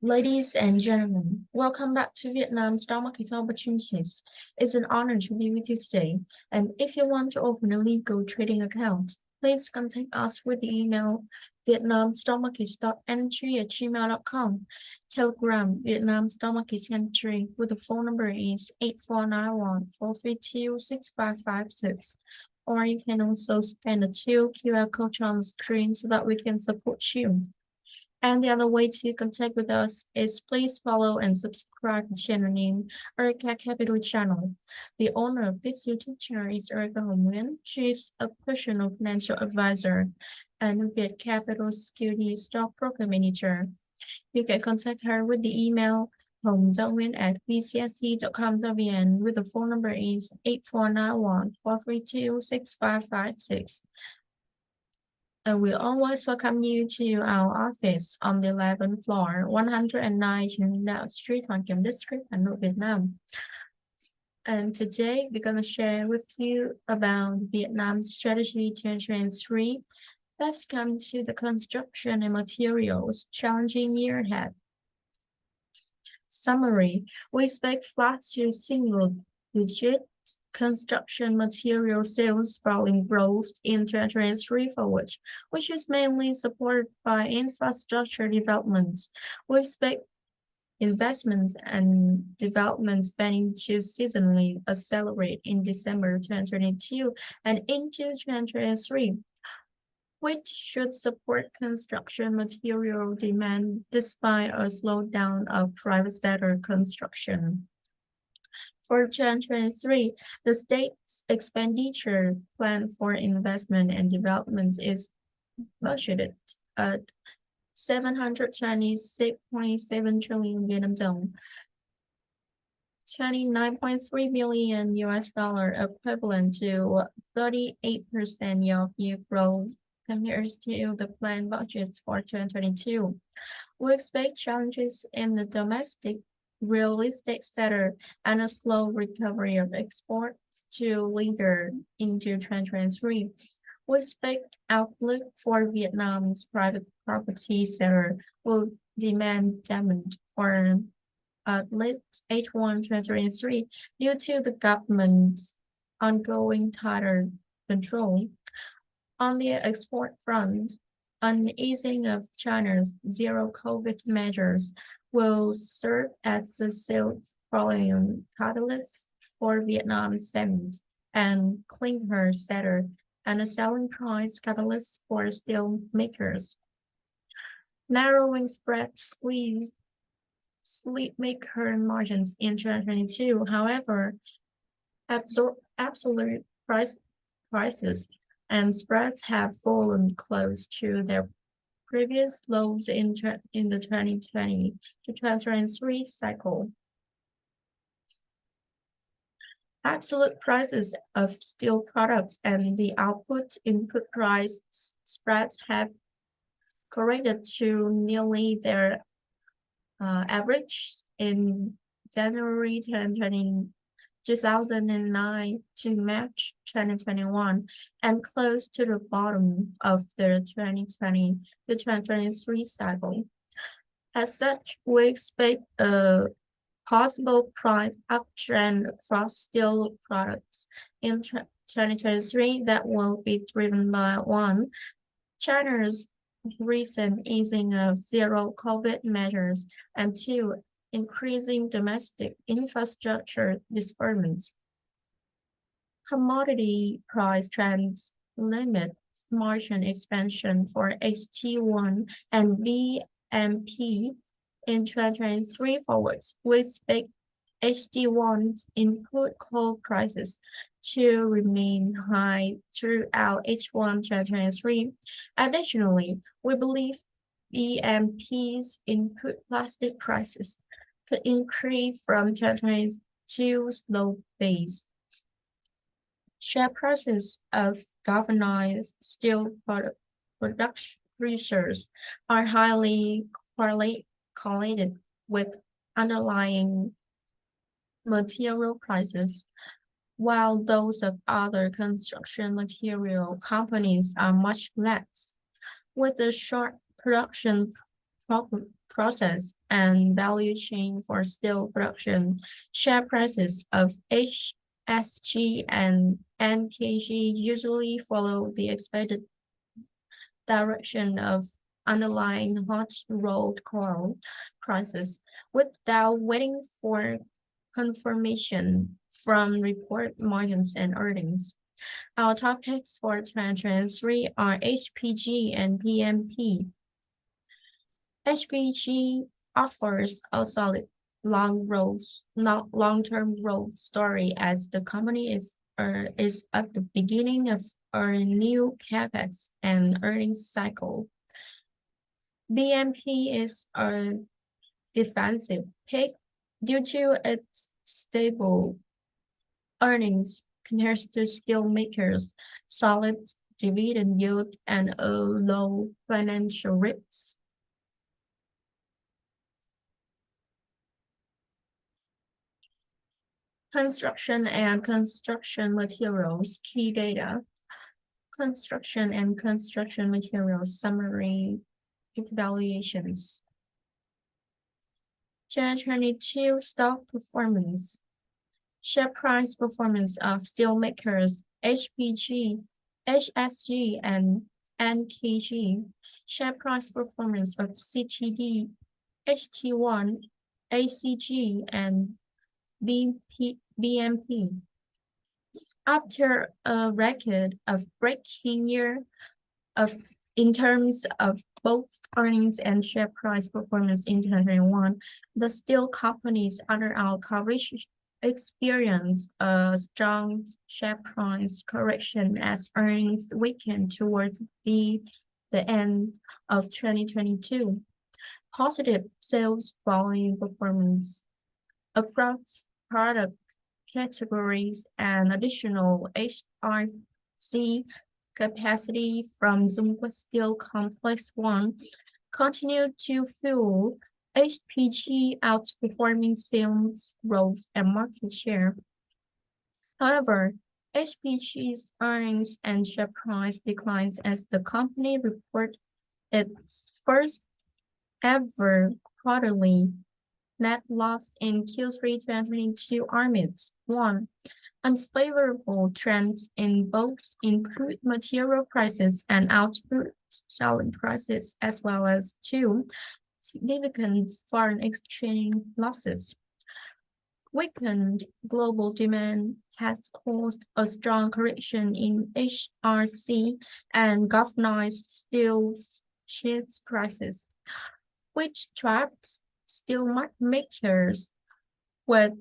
Ladies and gentlemen, welcome back to Vietnam Stock Market Opportunities. It's an honor to be with you today. And if you want to open a legal trading account, please contact us with the email Vietnamstockmarket.entry@gmail.com. Telegram Vietnamstockmarket.entry with the phone number is 8491-432-6556. Or you can also scan the two QR codes on the screen so that we can support you. And the other way to contact with us is please follow and subscribe to the channel name Areca Capital Channel. The owner of this YouTube channel is Areca Nguyen. She is a personal financial advisor and Viet Capital Security Stockbroker Manager. You can contact her with the email hongdongwin@vcsc.com.vn with the phone number is 8491-432-6556. And we always welcome you to our office on the 11th floor, 109 Trần Street, Hoàn Kiếm District, Hà Nội, Vietnam. And today we're going to share with you about Vietnam's strategy 2023. Let's come to the construction and materials challenging year ahead. Summary: we expect flat to single-digit construction material sales volume growth in 2023 forward, which is mainly supported by infrastructure development. We expect investments and development spending to seasonally accelerate in December 2022 and into 2023, which should support construction material demand despite a slowdown of private sector construction. For 2023, the state's expenditure plan for investment and development is budgeted at 726.7 trillion Vietnam dong, $29.3 billion US dollar, equivalent to 38% year-over-year growth compares to the planned budgets for 2022. We expect challenges in the domestic real estate sector and a slow recovery of exports to linger into 2023. We expect outlook for Vietnam's private property sector will demand demand for at least H1 2023 due to the government's ongoing tighter control. On the export front, an easing of China's zero-COVID measures will serve as a sales volume catalyst for Vietnam's cement and clinker sector and a selling price catalyst for steel makers. Narrowing spread squeezed steelmaker margins in 2022. However, absolute prices and spreads have fallen close to their previous lows in the 2020 to 2023 cycle. Absolute prices of steel products and the output input price spreads have corrected to nearly their average in January 2009 to March 2021 and close to the bottom of the 2020 to 2023 cycle. As such, we expect a possible price uptrend across steel products in 2023 that will be driven by one, China's recent easing of zero-COVID measures, and two, increasing domestic infrastructure disbursements. Commodity price trends limit margin expansion for HT1 and BMP in 2023 forwards. We expect HT1 input coal prices to remain high throughout H1 2023. Additionally, we believe BMP's input plastic prices could increase from 2022's low base. Share prices of galvanized steel producers are highly correlated with underlying material prices, while those of other construction material companies are much less. With a short production process and value chain for steel production. Share prices of HSG and NKG usually follow the expected direction of underlying hot rolled coil prices without waiting for confirmation from report margins and earnings. Our topics for 2023 are HPG and PMP. HPG offers a solid long-term growth story as the company is at the beginning of a new capex and earnings cycle. BMP is a defensive pick due to its stable earnings compared to steel makers, solid dividend yield, and a low financial risk. Construction and construction materials key data. Construction and construction materials summary evaluations. 2022 stock performance. Share price performance of steelmakers HPG, HSG, and NKG. Share price performance of CTD, HT1, ACG, and BMP. After a record of breaking year of in terms of both earnings and share price performance in 2021, the steel companies under our coverage experienced a strong share price correction as earnings weakened towards the end of 2022. Positive sales volume performance across product categories and additional HRC capacity from Zhongguo Steel Complex 1 continued to fuel HPG outperforming sales growth and market share. However, HPG's earnings and share price declines as the company reported its first ever quarterly net loss in Q3 2022 amidst one, unfavorable trends in both input material prices and output selling prices, as well as two, significant foreign exchange losses. Weakened global demand has caused a strong correction in HRC and galvanized steel sheets prices, which trapped steel makers with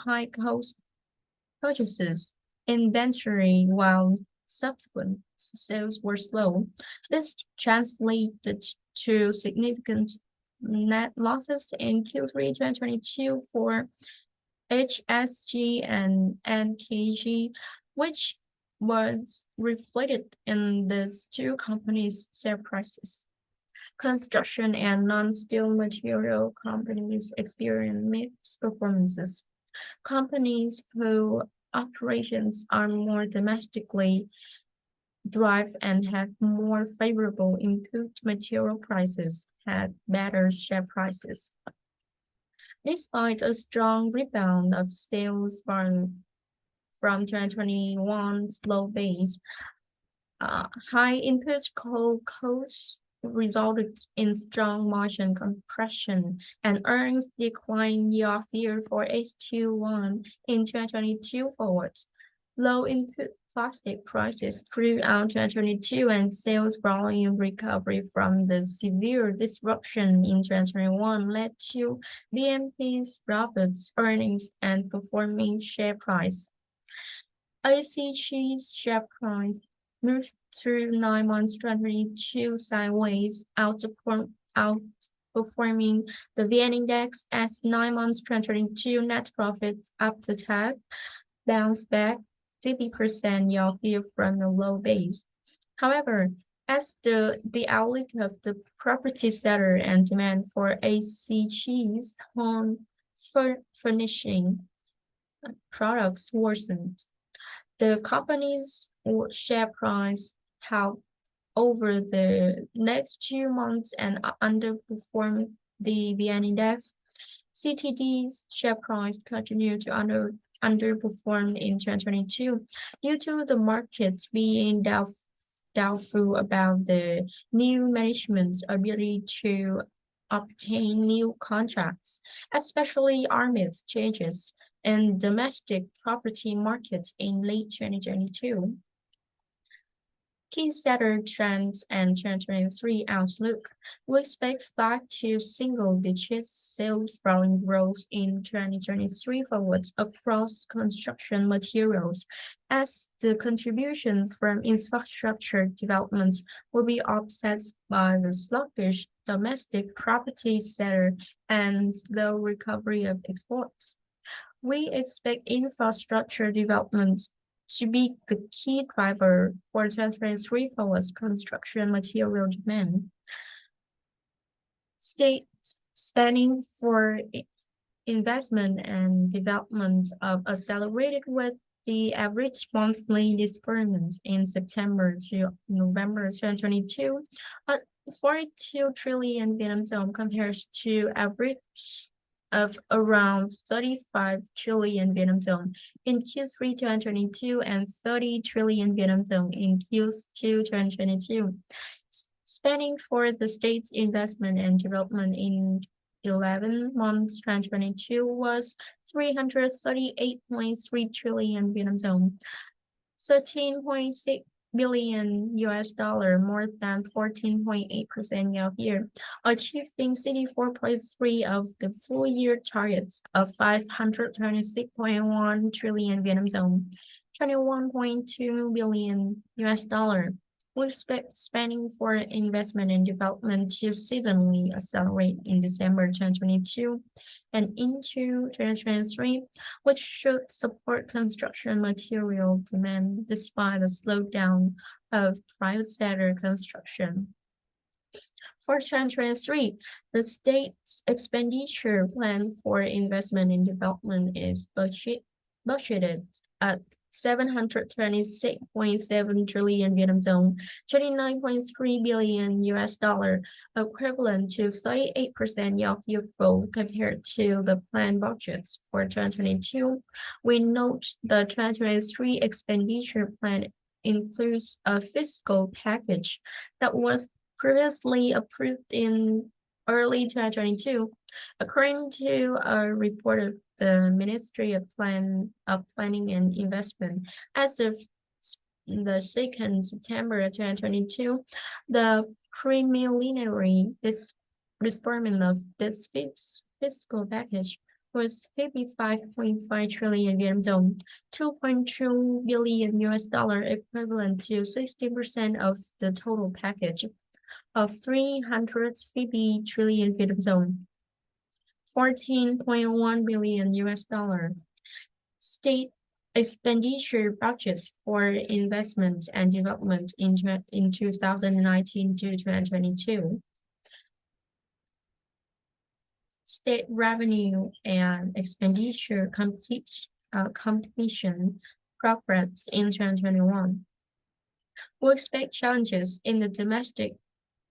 high cost purchases inventory while subsequent sales were slow. This translated to significant net losses in Q3 2022 for HSG and NKG, which was reflected in these two companies' share prices. Construction and non-steel material companies experience mixed performances. Companies whose operations are more domestically driven and have more favorable input material prices had better share prices. Despite a strong rebound of sales from 2021's low base, high input coal costs resulted in strong margin compression and earnings decline year-over-year for H21 in 2022 forward. Low input plastic prices throughout 2022 and sales volume recovery from the severe disruption in 2021 led to BMP's robust earnings and performing share price. ACG's share price moved through 9 months 2022 sideways, outperforming the VN Index as 9 months 2022 net profit after tax bounced back 50% year-over-year from a low base. However, as the outlook of the property sector and demand for ACG's home furnishing products worsened, the company's share price held over the next 2 months and underperformed the VN index. CTD's share price continued to underperform in 2022 due to the markets being doubtful about the new management's ability to obtain new contracts, especially amidst changes in domestic property markets in late 2022. Key sector trends and 2023 outlook. We expect flat to single-digit sales volume growth in 2023 forwards across construction materials, as the contribution from infrastructure developments will be offset by the sluggish domestic property sector and slow recovery of exports. We expect infrastructure developments to be the key driver for 2023 forward construction material demand. State spending for investment and development of accelerated with the average monthly disbursements in September to November 2022 at 42 trillion Vietnam dong compares to average of around 35 trillion Vietnam dong in Q3 2022 and 30 trillion Vietnam dong in Q2 2022. Spending for the state's investment and development in 11 months 2022 was 338.3 trillion Vietnam dong, 13.6 billion US dollar, more than 14.8% year-over-year, achieving 64.3 of the full year targets of 526.1 trillion Vietnam dong, 21.2 billion US dollar. We expect spending for investment and development to seasonally accelerate in December 2022 and into 2023, which should support construction material demand despite the slowdown of private sector construction. For 2023, the state's expenditure plan for investment and development is budgeted at 726.7 trillion Vietnam dong, 29.3 billion US dollar, equivalent to 38% year-over-year growth compared to the planned budgets for 2022. We note the 2023 expenditure plan includes a fiscal package that was previously approved in early 2022. According to a report of the Ministry of Planning and Investment, as of the 2nd September 2022, the preliminary disbursement of this fiscal package was 55.5 trillion Vietnam dong, 2.2 billion US dollar, equivalent to 60% of the total package of 350 trillion Vietnam dong. 14.1 billion US dollar. State expenditure budgets for investment and development in 2019 to 2022. State revenue and expenditure completion progress in 2021. We expect challenges in the domestic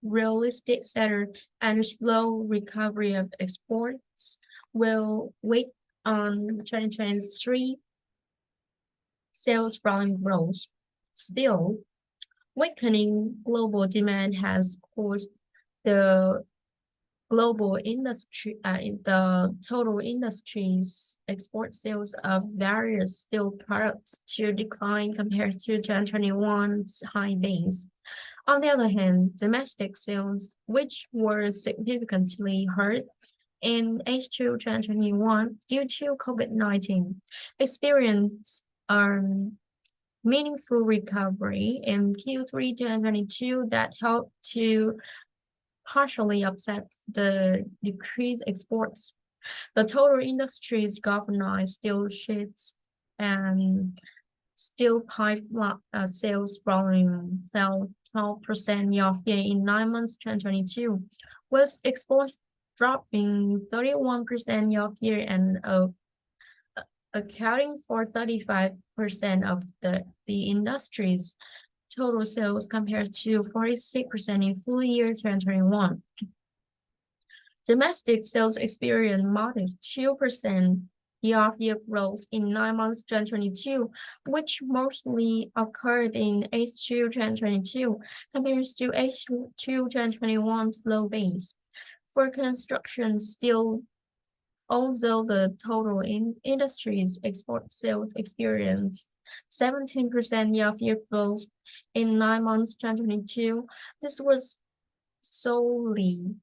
real estate sector and slow recovery of exports will weigh on 2023 sales volume growth. Still, weakening global demand has caused the global industry, the total industry's export sales of various steel products to decline compared to 2021's high base. On the other hand, domestic sales, which were significantly hurt in H2 2021 due to COVID-19, experienced a meaningful recovery in Q3 2022 that helped to partially offset the decreased exports. The total industry's galvanized steel sheets and steel pipe sales volume fell 12% year-over-year in 9 months 2022, with exports dropping 31% year-over-year and accounting for 35% of the industry's total sales compared to 46% in full year 2021. Domestic sales experienced modest 2% year-over-year growth in 9 months 2022, which mostly occurred in H2 2022 compared to H2 2021's low base. For construction steel, although the total industry's export sales experienced 17% year-over-year growth in 9 months 2022, this was solely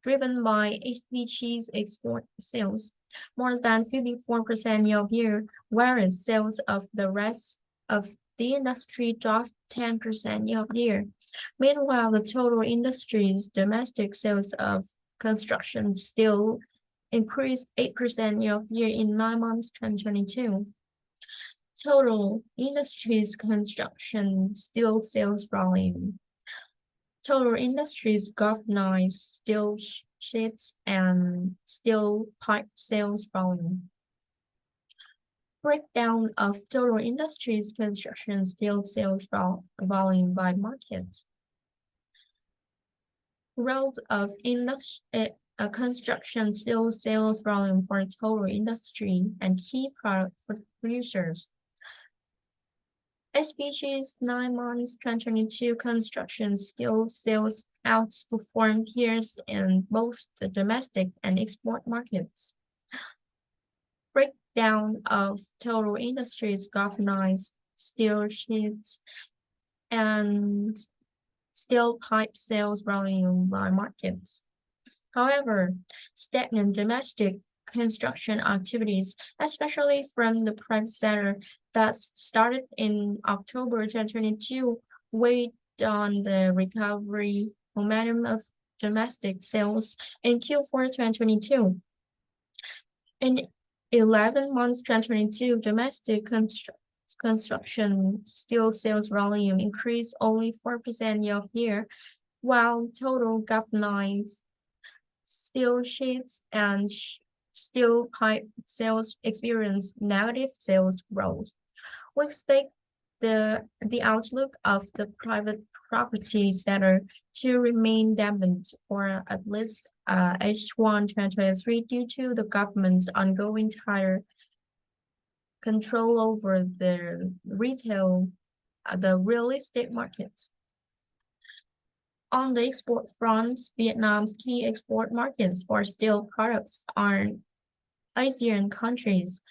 driven by HPG's export sales, more than 54% year-over-year, whereas sales of the rest of the industry dropped 10% year-over-year. Meanwhile, the total industry's domestic sales of construction steel increased 8% year-over-year in 9 months 2022. Total industry's construction steel sales volume. Total industries galvanized steel sheets and steel pipe sales volume. Breakdown of total industries construction steel sales volume by market. Growth of construction steel sales volume for total industry and key product producers. HPG's 9 months 2022 construction steel sales outperformed peers in both the domestic and export markets. Breakdown of total industries galvanized steel sheets and steel pipe sales volume by markets. However, stagnant domestic construction activities, especially from the private sector that started in October 2022, weighed on the recovery momentum of domestic sales in Q4 2022. In 11 months 2022, domestic construction steel sales volume increased only 4% year-over-year, while total galvanized steel sheets and steel pipe sales experienced negative sales growth. We expect the outlook of the private property sector to remain dampened for at least H1 2023 due to the government's ongoing tighter control over the real estate markets. On the export front, Vietnam's key export markets for steel products are Asian countries.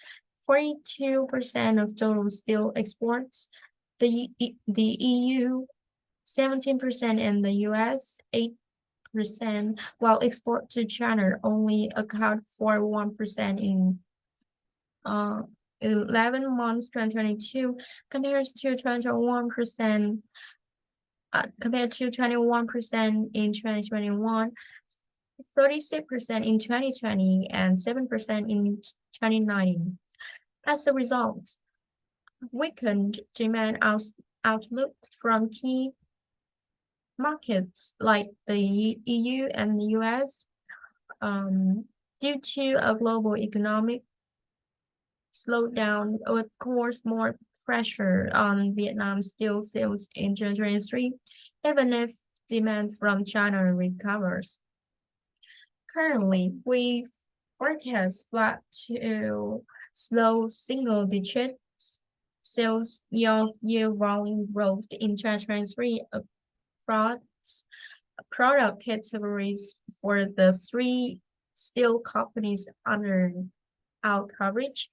42% of total steel exports, the EU 17% and the US 8%, while export to China only account for 1% in 11 months 2022 compared to 21% in 2021, 36% in 2020, and 7% in 2019. As a result, weakened demand outlook from key markets like the EU and the US due to a global economic slowdown would cause more pressure on Vietnam's steel sales in 2023, even if demand from China recovers. Currently, we forecast flat to slow single-digit sales year-over-year volume growth in 2023 across product categories for the three steel companies under our coverage: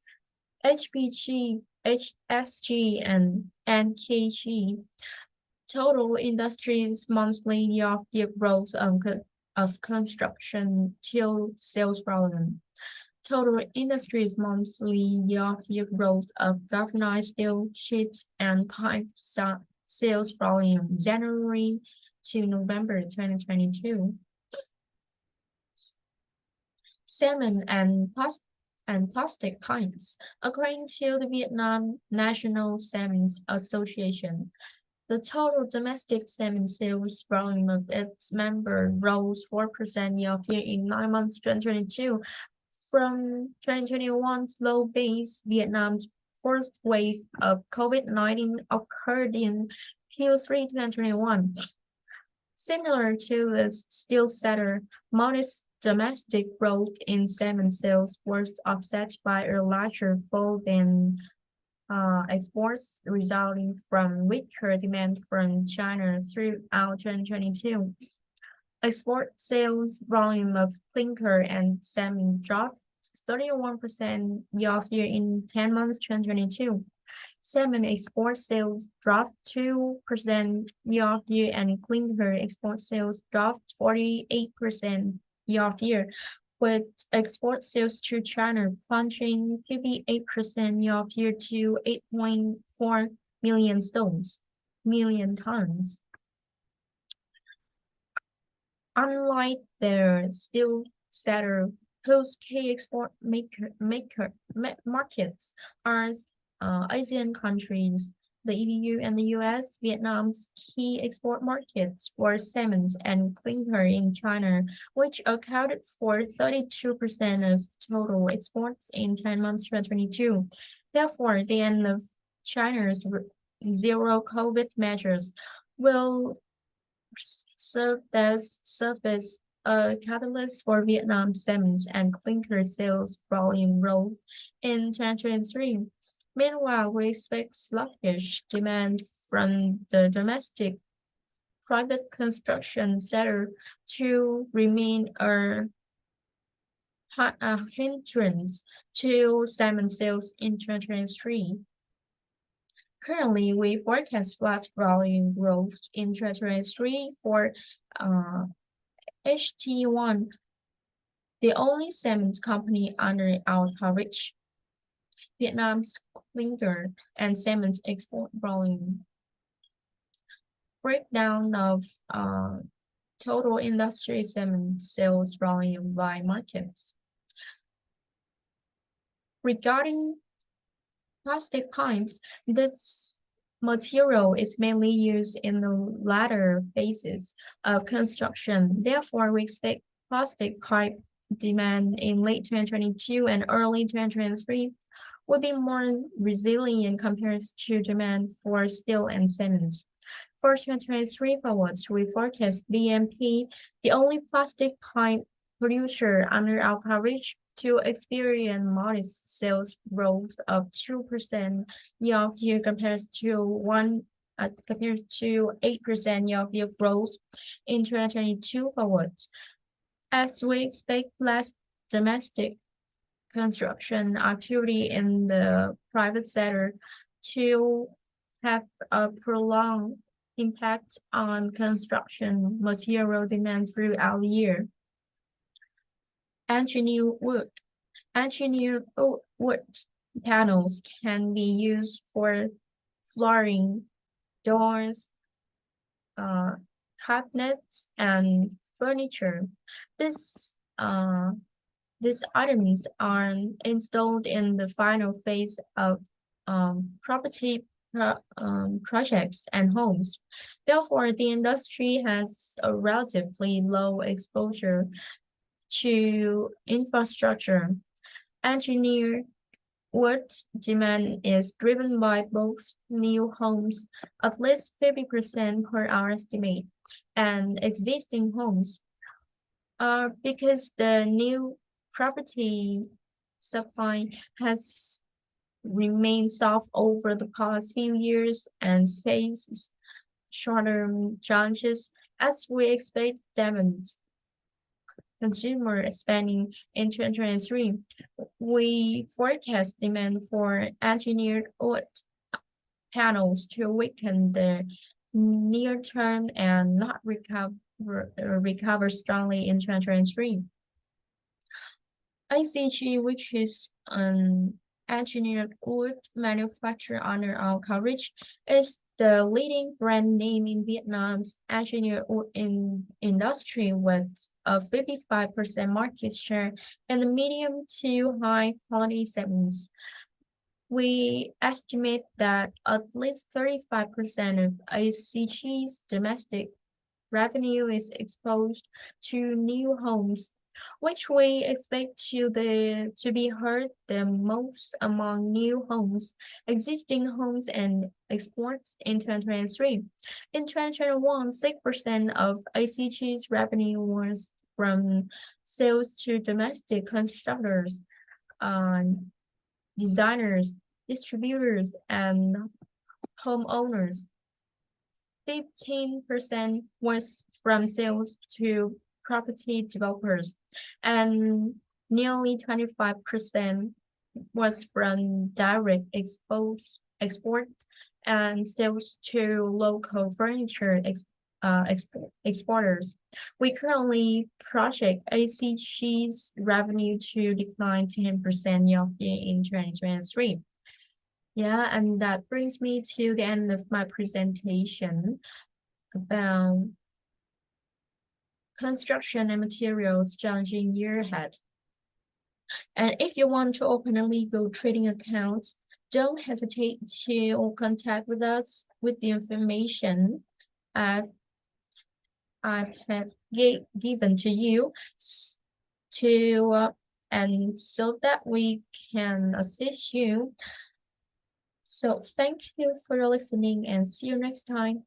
HPG, HSG, and NKG. Total industries monthly year-over-year growth of construction steel sales volume. Total industries monthly year-over-year growth of galvanized steel sheets and pipe sales volume January to November 2022. Cement and plastic pipes. According to the Vietnam National Cement Association, the total domestic cement sales volume of its members rose 4% year-over-year in 9 months 2022. From 2021's low base, Vietnam's first wave of COVID-19 occurred in Q3 2021. Similar to the steel sector, modest domestic growth in cement sales was offset by a larger fall in exports resulting from weaker demand from China throughout 2022. Export sales volume of clinker and cement dropped 31% year-over-year in 10 months 2022. Cement export sales dropped 2% year-over-year and clinker export sales dropped 48% year-over-year, with export sales to China plunging 58% year-over-year to 8.4 million tons. Unlike their steel sector, whose key export markets are Asian countries, the EU and the US, Vietnam's key export markets for cement and clinker in China, which accounted for 32% of total exports in 10 months 2022. Therefore, the end of China's zero COVID measures will serve as a catalyst for Vietnam cement and clinker sales volume growth in 2023. Meanwhile, we expect sluggish demand from the domestic private construction sector to remain a hindrance to cement sales in 2023. Currently, we forecast flat volume growth in 2023 for HT1, the only cement company under our coverage. Vietnam's clinker and cement export volume. Breakdown of total industry cement sales volume by markets. Regarding plastic pipes, this material is mainly used in the latter phases of construction. Therefore, we expect plastic pipe demand in late 2022 and early 2023 will be more resilient compared to demand for steel and cement. For 2023 forwards, we forecast BMP, the only plastic pipe producer under our coverage, to experience modest sales growth of 2% year-over-year compared to 8% year-over-year growth in 2022 forwards. As we expect less domestic construction activity in the private sector to have a prolonged impact on construction material demand throughout the year. Engineered wood panels can be used for flooring, doors, cabinets, and furniture. These items are installed in the final phase of projects and homes. Therefore, the industry has a relatively low exposure to infrastructure. Engineered wood demand is driven by both new homes, at least 50% per our estimate, and existing homes. Because the new property supply has remained soft over the past few years and faces short-term challenges, as we expect demand consumer spending in 2023. We forecast demand for engineered wood panels to weaken the near term and not recover strongly in 2023. ICG, which is an engineered wood manufacturer under our coverage, is the leading brand name in Vietnam's engineered wood industry with a 55% market share in the medium to high quality segments. We estimate that at least 35% of ICG's domestic revenue is exposed to new homes which we expect to be hurt the most among new homes, existing homes, and exports in 2023. In 2021, 6% of ACG's revenue was from sales to domestic constructors, um, designers, distributors, and homeowners. 15% was from sales to property developers, and nearly 25% was from direct export and sales to local furniture exporters. We currently project ACG's revenue to decline 10% year-over-year in 2023. Yeah, and that brings me to the end of my presentation about construction and materials challenging year ahead. And if you want to open a legal trading account, don't hesitate to contact with us with the information I've, I've had given to you to and so that we can assist you. So thank you for listening and see you next time.